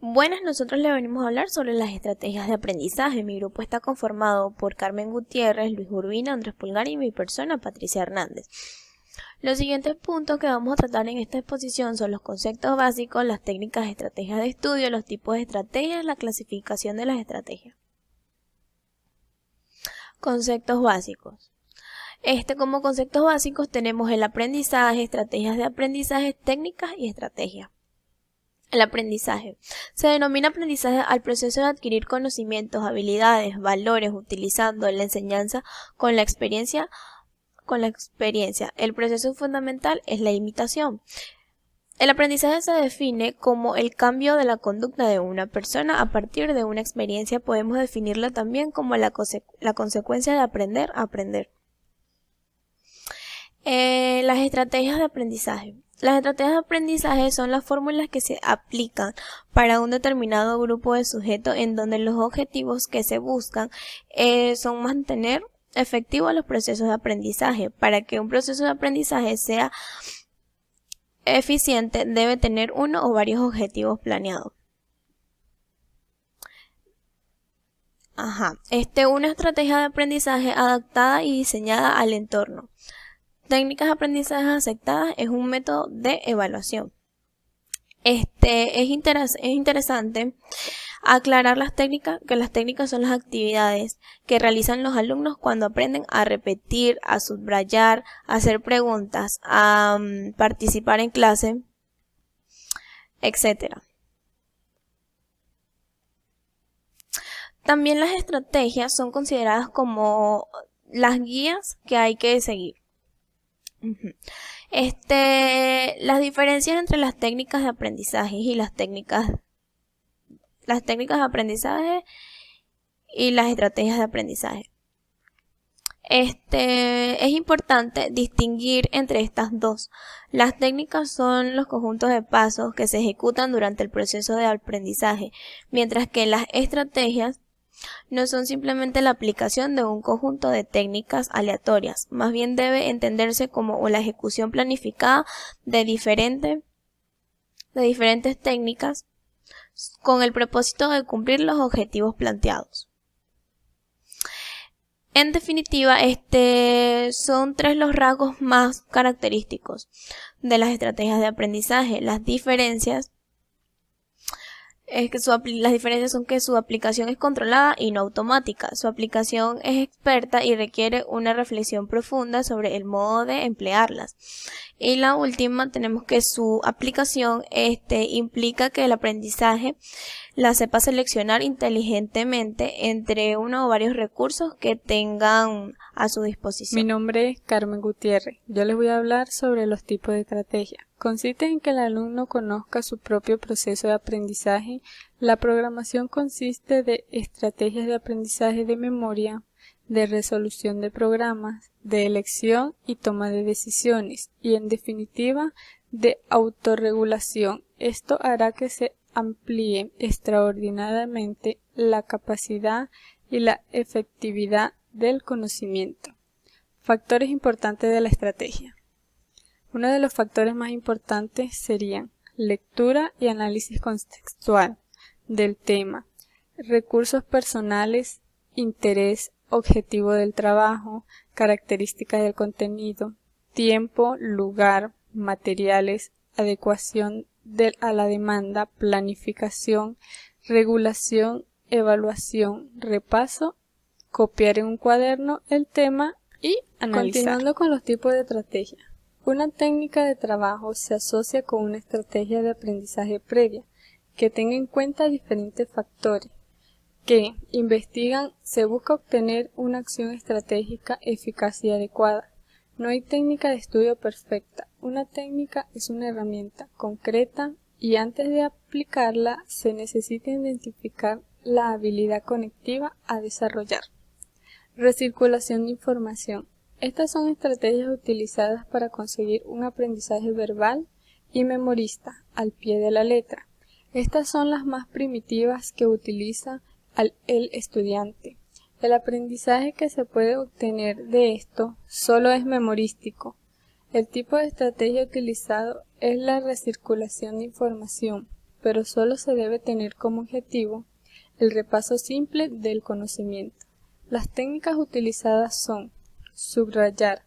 Buenas, nosotros le venimos a hablar sobre las estrategias de aprendizaje. Mi grupo está conformado por Carmen Gutiérrez, Luis Urbina, Andrés Pulgar y mi persona, Patricia Hernández. Los siguientes puntos que vamos a tratar en esta exposición son los conceptos básicos, las técnicas de estrategias de estudio, los tipos de estrategias, la clasificación de las estrategias. Conceptos básicos. Como conceptos básicos tenemos el aprendizaje, estrategias de aprendizaje, técnicas y estrategias. El aprendizaje. Se denomina aprendizaje al proceso de adquirir conocimientos, habilidades, valores, utilizando la enseñanza con la experiencia. El proceso fundamental es la imitación. El aprendizaje se define como el cambio de la conducta de una persona a partir de una experiencia. Podemos definirlo también como la consecuencia de aprender a aprender. Las estrategias de aprendizaje. Las estrategias de aprendizaje son las fórmulas que se aplican para un determinado grupo de sujetos en donde los objetivos que se buscan son mantener efectivos los procesos de aprendizaje. Para que un proceso de aprendizaje sea eficiente debe tener uno o varios objetivos planeados. Una estrategia de aprendizaje adaptada y diseñada al entorno. Técnicas de aprendizaje aceptadas es un método de evaluación. Es interesante aclarar que las técnicas son las actividades que realizan los alumnos cuando aprenden a repetir, a subrayar, a hacer preguntas, a participar en clase, etc. También las estrategias son consideradas como las guías que hay que seguir. Las diferencias entre las técnicas de aprendizaje y las técnicas de aprendizaje y las estrategias de aprendizaje. Es importante distinguir entre estas dos. Las técnicas son los conjuntos de pasos que se ejecutan durante el proceso de aprendizaje, mientras que las estrategias no son simplemente la aplicación de un conjunto de técnicas aleatorias, más bien debe entenderse como la ejecución planificada de diferentes técnicas con el propósito de cumplir los objetivos planteados. En definitiva, son tres los rasgos más característicos de las estrategias de aprendizaje. Las diferencias son que su aplicación es controlada y no automática. Su aplicación es experta y requiere una reflexión profunda sobre el modo de emplearlas. Y la última, tenemos que su aplicación implica que el aprendizaje la sepa seleccionar inteligentemente entre uno o varios recursos que tengan a su disposición. Mi nombre es Carmen Gutiérrez. Yo les voy a hablar sobre los tipos de estrategia. Consiste en que el alumno conozca su propio proceso de aprendizaje. La programación consiste de estrategias de aprendizaje de memoria, de resolución de programas, de elección y toma de decisiones y, en definitiva, de autorregulación. Esto hará que se amplíe extraordinariamente la capacidad y la efectividad del conocimiento. Factores importantes de la estrategia. Uno de los factores más importantes serían lectura y análisis contextual del tema, recursos personales, interés, objetivo del trabajo, características del contenido, tiempo, lugar, materiales, adecuación a la demanda, planificación, regulación, evaluación, repaso, copiar en un cuaderno el tema y analizar. Continuando con los tipos de estrategia. Una técnica de trabajo se asocia con una estrategia de aprendizaje previa que tenga en cuenta diferentes factores que investigan. Se busca obtener una acción estratégica eficaz y adecuada. No hay técnica de estudio perfecta. Una técnica es una herramienta concreta y antes de aplicarla se necesita identificar la habilidad conectiva a desarrollar. Recirculación de información. Estas son estrategias utilizadas para conseguir un aprendizaje verbal y memorista al pie de la letra. Estas son las más primitivas que utiliza el estudiante. El aprendizaje que se puede obtener de esto solo es memorístico. El tipo de estrategia utilizado es la recirculación de información, pero solo se debe tener como objetivo el repaso simple del conocimiento. Las técnicas utilizadas son subrayar,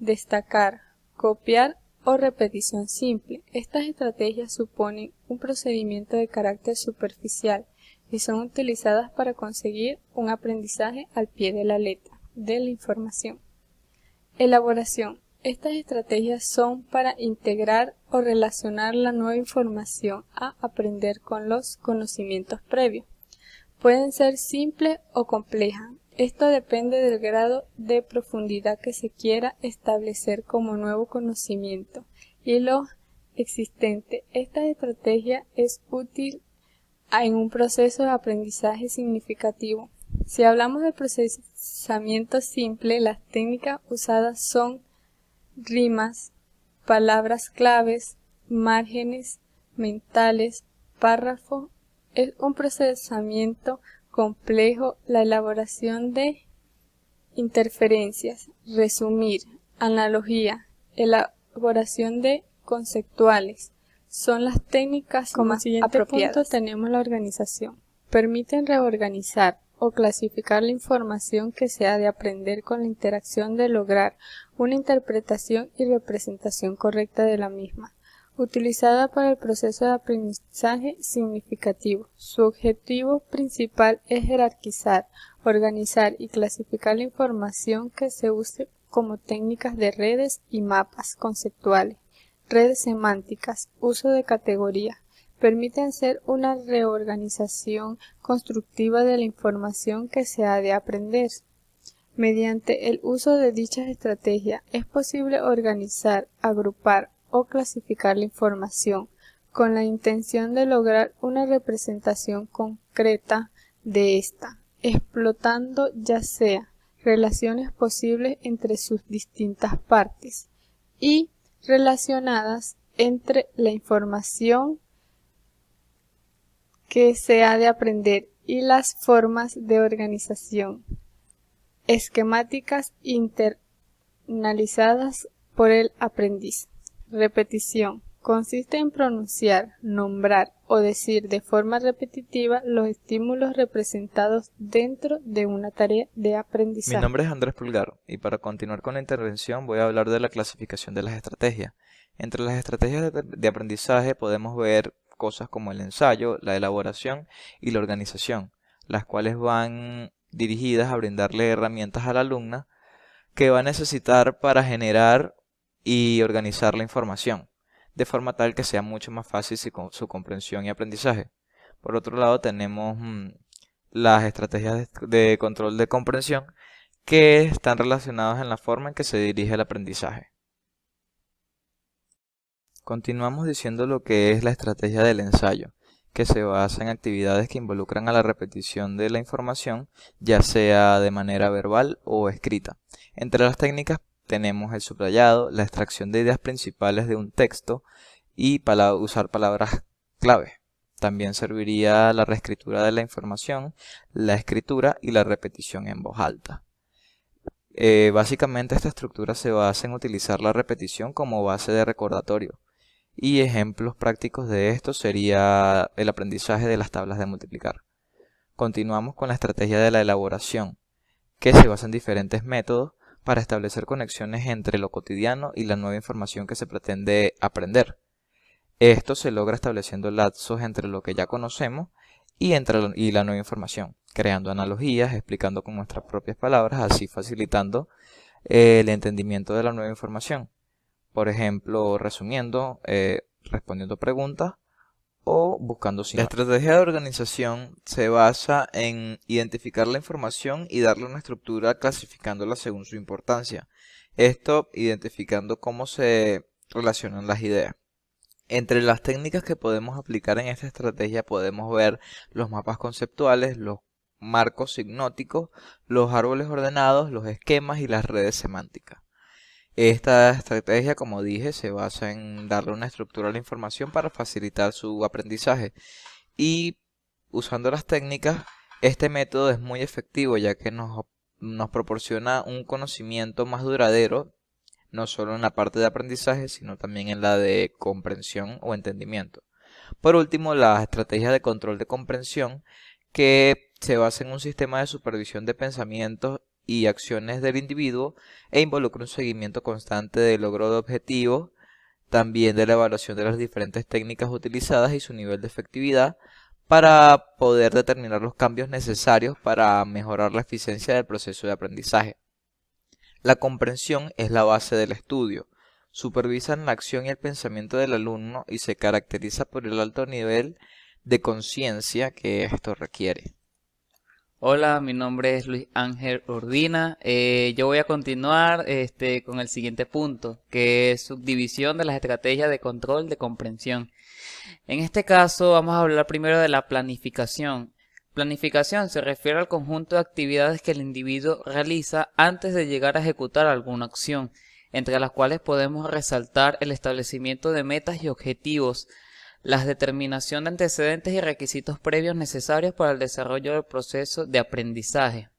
destacar, copiar o repetición simple. Estas estrategias suponen un procedimiento de carácter superficial y son utilizadas para conseguir un aprendizaje al pie de la letra de la información. Elaboración. Estas estrategias son para integrar o relacionar la nueva información a aprender con los conocimientos previos. Pueden ser simples o complejas. Esto depende del grado de profundidad que se quiera establecer como nuevo conocimiento y lo existente. Esta estrategia es útil en un proceso de aprendizaje significativo. Si hablamos de procesamiento simple, las técnicas usadas son rimas, palabras claves, márgenes mentales, párrafos. Es un procesamiento complejo la elaboración de interferencias, resumir, analogía, elaboración de conceptuales. Son las técnicas Como más siguiente apropiadas. punto Tenemos la organización. Permiten reorganizar o clasificar la información que se ha de aprender con la interacción de lograr una interpretación y representación correcta de la misma. Utilizada para el proceso de aprendizaje significativo. Su objetivo principal es jerarquizar, organizar y clasificar la información que se use como técnicas de redes y mapas conceptuales, redes semánticas, uso de categorías. Permiten hacer una reorganización constructiva de la información que se ha de aprender. Mediante el uso de dichas estrategias es posible organizar, agrupar o clasificar la información con la intención de lograr una representación concreta de esta, explotando ya sea relaciones posibles entre sus distintas partes y relacionadas entre la información que se ha de aprender y las formas de organización esquemáticas internalizadas por el aprendiz. Repetición. Consiste en pronunciar, nombrar o decir de forma repetitiva los estímulos representados dentro de una tarea de aprendizaje. Mi nombre es Andrés Pulgar y para continuar con la intervención voy a hablar de la clasificación de las estrategias. Entre las estrategias de aprendizaje podemos ver cosas como el ensayo, la elaboración y la organización, las cuales van dirigidas a brindarle herramientas al alumno que va a necesitar para generar y organizar la información, de forma tal que sea mucho más fácil su comprensión y aprendizaje. Por otro lado tenemos las estrategias de control de comprensión que están relacionadas en la forma en que se dirige el aprendizaje. Continuamos diciendo lo que es la estrategia del ensayo, que se basa en actividades que involucran a la repetición de la información, ya sea de manera verbal o escrita. Entre las técnicas tenemos el subrayado, la extracción de ideas principales de un texto y usar palabras clave. También serviría la reescritura de la información, la escritura y la repetición en voz alta. Básicamente esta estructura se basa en utilizar la repetición como base de recordatorio. Y ejemplos prácticos de esto sería el aprendizaje de las tablas de multiplicar. Continuamos con la estrategia de la elaboración, que se basa en diferentes métodos para establecer conexiones entre lo cotidiano y la nueva información que se pretende aprender. Esto se logra estableciendo lazos entre lo que ya conocemos y la nueva información, creando analogías, explicando con nuestras propias palabras, así facilitando el entendimiento de la nueva información. Por ejemplo, resumiendo, respondiendo preguntas o buscando sinónimos. La estrategia de organización se basa en identificar la información y darle una estructura clasificándola según su importancia. Esto identificando cómo se relacionan las ideas. Entre las técnicas que podemos aplicar en esta estrategia podemos ver los mapas conceptuales, los marcos sinópticos, los árboles ordenados, los esquemas y las redes semánticas. Esta estrategia, como dije, se basa en darle una estructura a la información para facilitar su aprendizaje. Y usando las técnicas, este método es muy efectivo ya que nos proporciona un conocimiento más duradero, no solo en la parte de aprendizaje, sino también en la de comprensión o entendimiento. Por último, las estrategias de control de comprensión, que se basa en un sistema de supervisión de pensamientos y acciones del individuo e involucra un seguimiento constante del logro de objetivos, también de la evaluación de las diferentes técnicas utilizadas y su nivel de efectividad para poder determinar los cambios necesarios para mejorar la eficiencia del proceso de aprendizaje. La comprensión es la base del estudio. Supervisan la acción y el pensamiento del alumno y se caracteriza por el alto nivel de conciencia que esto requiere. Hola, mi nombre es Luis Ángel Urdina. Yo voy a continuar con el siguiente punto, que es subdivisión de las estrategias de control de comprensión. En este caso vamos a hablar primero de la planificación. Planificación se refiere al conjunto de actividades que el individuo realiza antes de llegar a ejecutar alguna acción, entre las cuales podemos resaltar el establecimiento de metas y objetivos, la determinación de antecedentes y requisitos previos necesarios para el desarrollo del proceso de aprendizaje,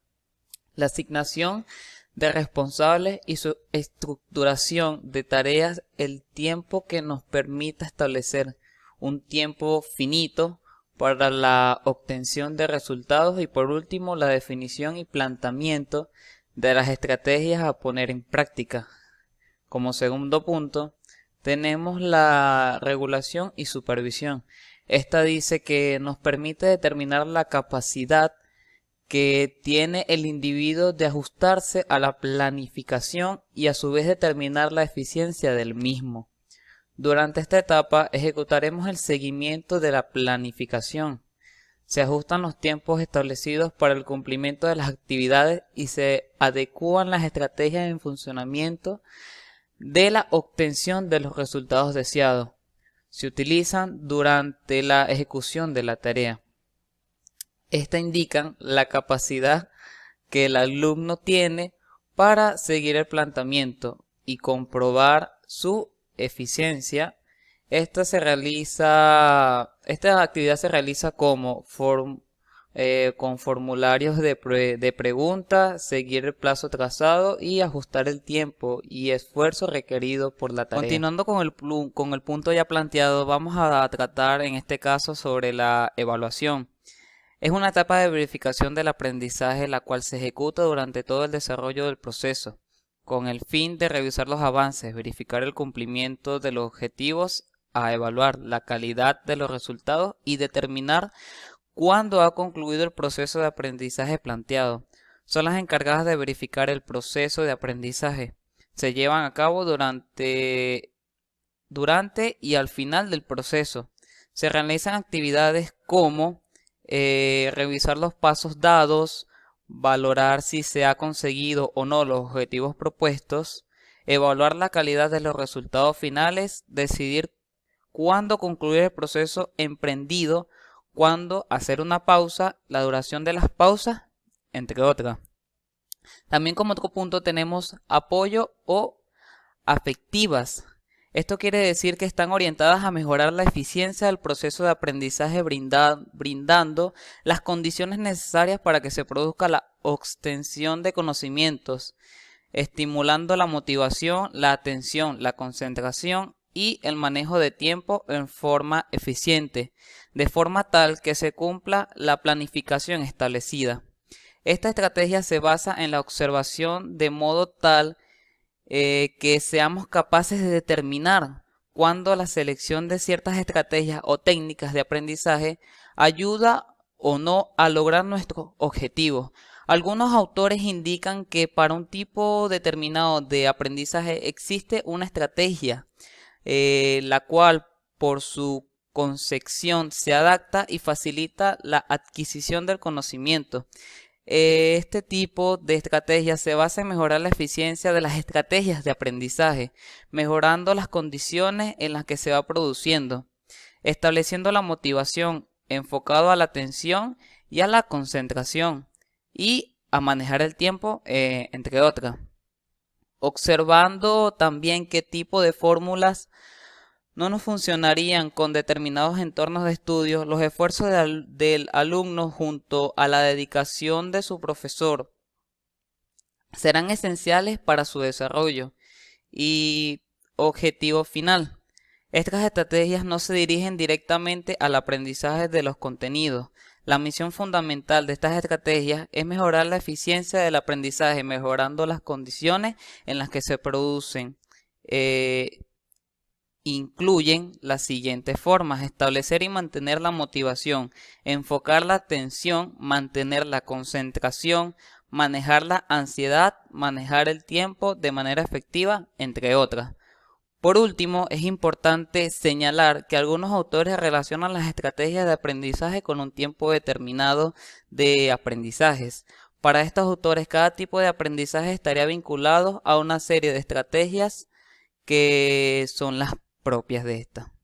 la asignación de responsables y su estructuración de tareas, el tiempo que nos permita establecer un tiempo finito para la obtención de resultados y por último la definición y planteamiento de las estrategias a poner en práctica. Como segundo punto, tenemos la regulación y supervisión. Esta dice que nos permite determinar la capacidad que tiene el individuo de ajustarse a la planificación y a su vez determinar la eficiencia del mismo. Durante esta etapa ejecutaremos el seguimiento de la planificación. Se ajustan los tiempos establecidos para el cumplimiento de las actividades y se adecúan las estrategias en funcionamiento de la obtención de los resultados deseados. Se utilizan durante la ejecución de la tarea. Estas indican la capacidad que el alumno tiene para seguir el planteamiento y comprobar su eficiencia. Esta actividad se realiza como con formularios de preguntas, seguir el plazo trazado y ajustar el tiempo y esfuerzo requerido por la tarea. Continuando con el punto ya planteado, vamos a tratar en este caso sobre la evaluación. Es una etapa de verificación del aprendizaje la cual se ejecuta durante todo el desarrollo del proceso, con el fin de revisar los avances, verificar el cumplimiento de los objetivos, a evaluar la calidad de los resultados y determinar cuándo ha concluido el proceso de aprendizaje planteado. Son las encargadas de verificar el proceso de aprendizaje. Se llevan a cabo durante y al final del proceso. Se realizan actividades como revisar los pasos dados, valorar si se ha conseguido o no los objetivos propuestos, evaluar la calidad de los resultados finales, decidir cuándo concluir el proceso emprendido, cuándo hacer una pausa, la duración de las pausas, entre otras. También como otro punto tenemos apoyo o afectivas. Esto quiere decir que están orientadas a mejorar la eficiencia del proceso de aprendizaje brindando las condiciones necesarias para que se produzca la obtención de conocimientos, estimulando la motivación, la atención, la concentración y el manejo de tiempo en forma eficiente, de forma tal que se cumpla la planificación establecida. Esta estrategia se basa en la observación de modo tal que seamos capaces de determinar cuándo la selección de ciertas estrategias o técnicas de aprendizaje ayuda o no a lograr nuestros objetivos. Algunos autores indican que para un tipo determinado de aprendizaje existe una estrategia, la cual por su concepción se adapta y facilita la adquisición del conocimiento. Este tipo de estrategia se basa en mejorar la eficiencia de las estrategias de aprendizaje, mejorando las condiciones en las que se va produciendo, estableciendo la motivación enfocado a la atención y a la concentración y a manejar el tiempo, entre otras. Observando también qué tipo de fórmulas no nos funcionarían con determinados entornos de estudio, los esfuerzos del alumno junto a la dedicación de su profesor serán esenciales para su desarrollo y objetivo final. Estas estrategias no se dirigen directamente al aprendizaje de los contenidos. La misión fundamental de estas estrategias es mejorar la eficiencia del aprendizaje, mejorando las condiciones en las que se producen. Incluyen las siguientes formas: establecer y mantener la motivación, enfocar la atención, mantener la concentración, manejar la ansiedad, manejar el tiempo de manera efectiva, entre otras. Por último, es importante señalar que algunos autores relacionan las estrategias de aprendizaje con un tiempo determinado de aprendizajes. Para estos autores, cada tipo de aprendizaje estaría vinculado a una serie de estrategias que son las propias de esta.